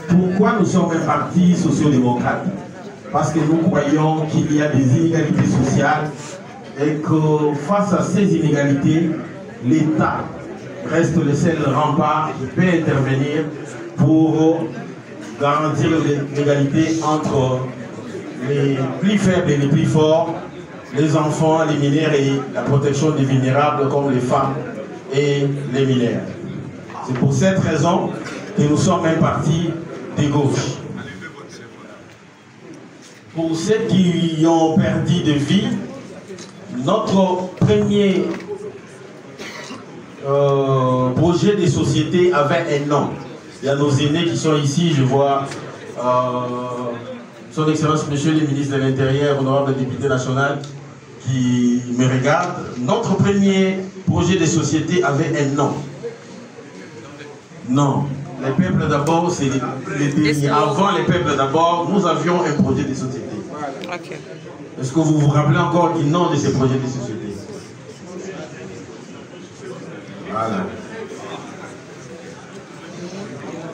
Pourquoi nous sommes un parti social-démocrate? Parce que nous croyons qu'il y a des inégalités sociales et que face à ces inégalités, l'État reste le seul rempart qui peut intervenir pour garantir l'égalité entre les plus faibles et les plus forts, les enfants, les mineurs et la protection des vulnérables comme les femmes et les mineurs. C'est pour cette raison que nous sommes un parti de gauche. Pour ceux qui ont perdu de vie, notre premier projet de société avait un nom. Il y a nos aînés qui sont ici, je vois Son Excellence Monsieur le ministre de l'Intérieur, honorable député national, qui me regarde. Notre premier projet de société avait un nom. Non, les peuples d'abord, c'est les derniers. Avant les peuples d'abord, nous avions un projet de société. Okay. Est-ce que vous vous rappelez encore du nom de ce projet de société? Voilà.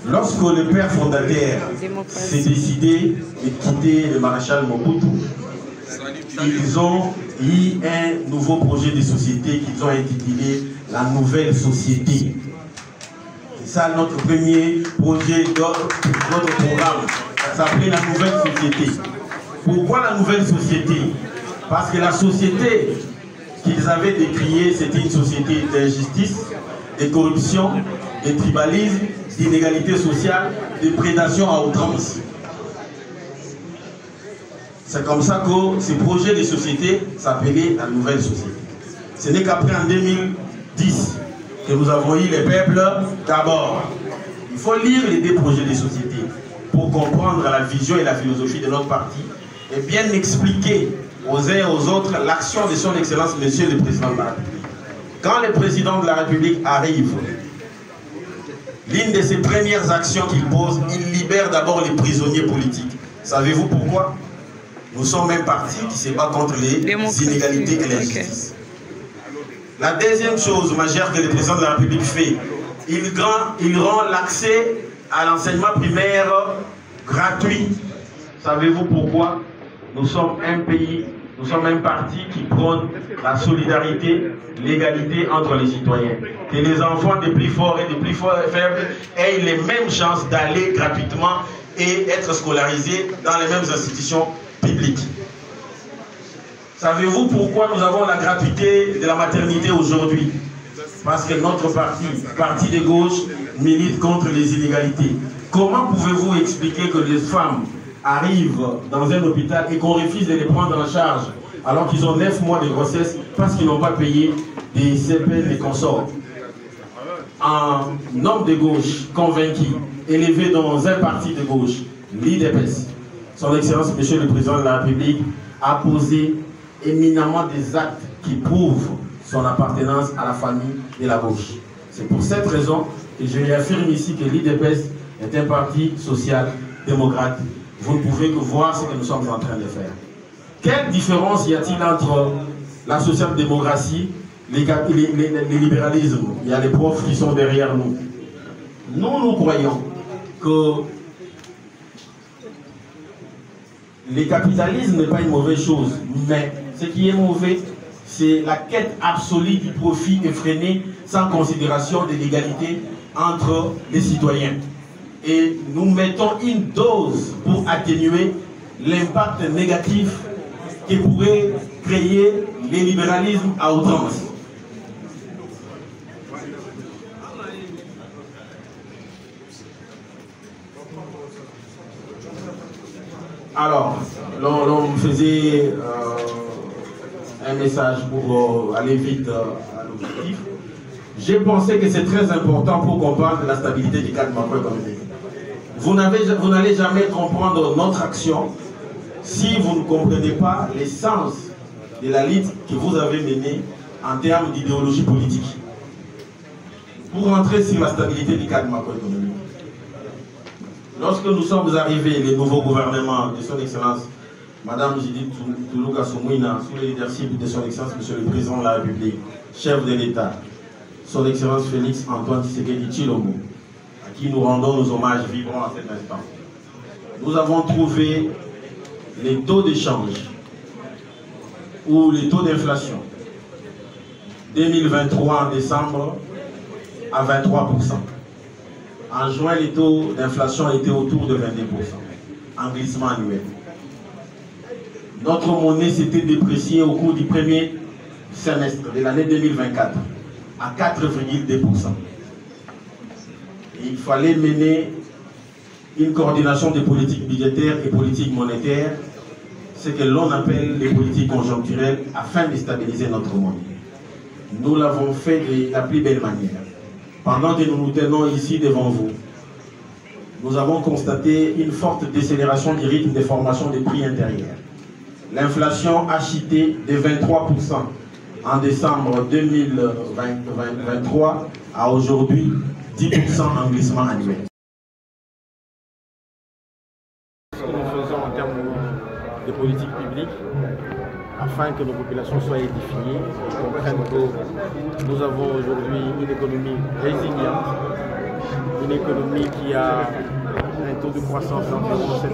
Lorsque le père fondateur s'est décidé de quitter le maréchal Mobutu, ils ont eu un nouveau projet de société qu'ils ont intitulé la Nouvelle Société. C'est ça notre premier projet, notre programme. Ça s'appelait la Nouvelle Société. Pourquoi la Nouvelle Société? Parce que la société qu'ils avaient décriée, c'était une société d'injustice, de corruption, de tribalisme, d'inégalité sociale, de prédation à outrance. C'est comme ça que ce projet de société s'appelait la Nouvelle Société. Ce n'est qu'après en 2010 que nous avons eu les peuples d'abord. Il faut lire les deux projets de société pour comprendre la vision et la philosophie de notre parti et bien expliquer aux uns et aux autres l'action de son Excellence Monsieur le Président de la République. Quand le Président de la République arrive, l'une de ses premières actions qu'il pose, il libère d'abord les prisonniers politiques. Savez-vous pourquoi? Nous sommes un parti qui se bat contre les inégalités et l'injustice. La deuxième chose majeure que le Président de la République fait, il rend l'accès à l'enseignement primaire gratuit. Savez-vous pourquoi? Nous sommes un pays, nous sommes un parti qui prône la solidarité, l'égalité entre les citoyens. Que les enfants des plus forts et des plus faibles aient les mêmes chances d'aller gratuitement et être scolarisés dans les mêmes institutions publiques. Savez-vous pourquoi nous avons la gratuité de la maternité aujourd'hui? Parce que notre parti de gauche, milite contre les inégalités. Comment pouvez-vous expliquer que les femmes arrivent dans un hôpital et qu'on refuse de les prendre en charge alors qu'ils ont 9 mois de grossesse parce qu'ils n'ont pas payé des CPN et consorts? Un homme de gauche convaincu, élevé dans un parti de gauche, l'IDPS, son Excellence Monsieur le Président de la République, a posé éminemment des actes qui prouvent son appartenance à la famille de la gauche. C'est pour cette raison que je réaffirme ici que l'IDPS est un parti social-démocrate. Vous ne pouvez que voir ce que nous sommes en train de faire. Quelle différence y a-t-il entre la social-démocratie, les libéralismes? Il y a les profs qui sont derrière nous. Nous croyons que le capitalisme n'est pas une mauvaise chose, mais ce qui est mauvais, c'est la quête absolue du profit effréné sans considération de l'égalité entre les citoyens. Et nous mettons une dose pour atténuer l'impact négatif que pourrait créer les libéralismes à outrance. Alors, l'on me faisait un message pour aller vite à l'objectif. J'ai pensé que c'est très important pour qu'on parle de la stabilité du cadre macroéconomique. Vous n'allez jamais comprendre notre action si vous ne comprenez pas l'essence de la lutte que vous avez menée en termes d'idéologie politique. Pour rentrer sur la stabilité du cadre macroéconomique. Lorsque nous sommes arrivés, les nouveaux gouvernements de son Excellence, Madame Judith Toulouka Soumouina, sous le leadership de son Excellence, Monsieur le Président de la République, chef de l'État, son Excellence Félix Antoine Tshisekedi Tshilombo, qui nous rendons nos hommages vibrants à cet instant. Nous avons trouvé les taux d'échange ou les taux d'inflation 2023 en décembre à 23%. En juin, les taux d'inflation étaient autour de 22%, en glissement annuel. Notre monnaie s'était dépréciée au cours du premier semestre de l'année 2024 à 4,2%. Il fallait mener une coordination des politiques budgétaires et politiques monétaires, ce que l'on appelle les politiques conjoncturelles, afin de stabiliser notre monnaie. Nous l'avons fait de la plus belle manière. Pendant que nous nous tenons ici devant vous, nous avons constaté une forte décélération du rythme de formation des prix intérieurs. L'inflation a chuté de 23% en décembre 2023 à aujourd'hui 10% en glissement annuel. Ce que nous faisons en termes de politique publique, afin que nos populations soient édifiées et comprennent que nous avons aujourd'hui une économie résiliente, une économie qui a un taux de croissance d'environ 7,9%,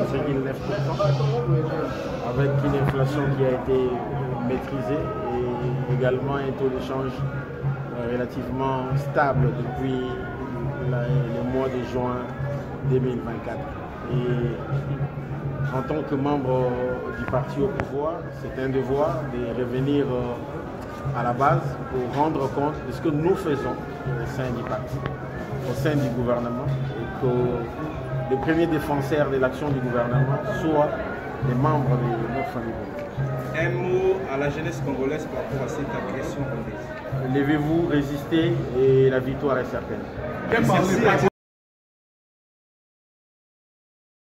avec une inflation qui a été maîtrisée et également un taux d'échange relativement stable depuis le mois de juin 2024. Et en tant que membre du parti au pouvoir, c'est un devoir de revenir à la base pour rendre compte de ce que nous faisons au sein du parti, au sein du gouvernement, et que les premiers défenseurs de l'action du gouvernement soient les membres de notre famille politique. Un mot à la jeunesse congolaise par rapport à cette agression congolaise. Levez-vous, résistez et la victoire est certaine.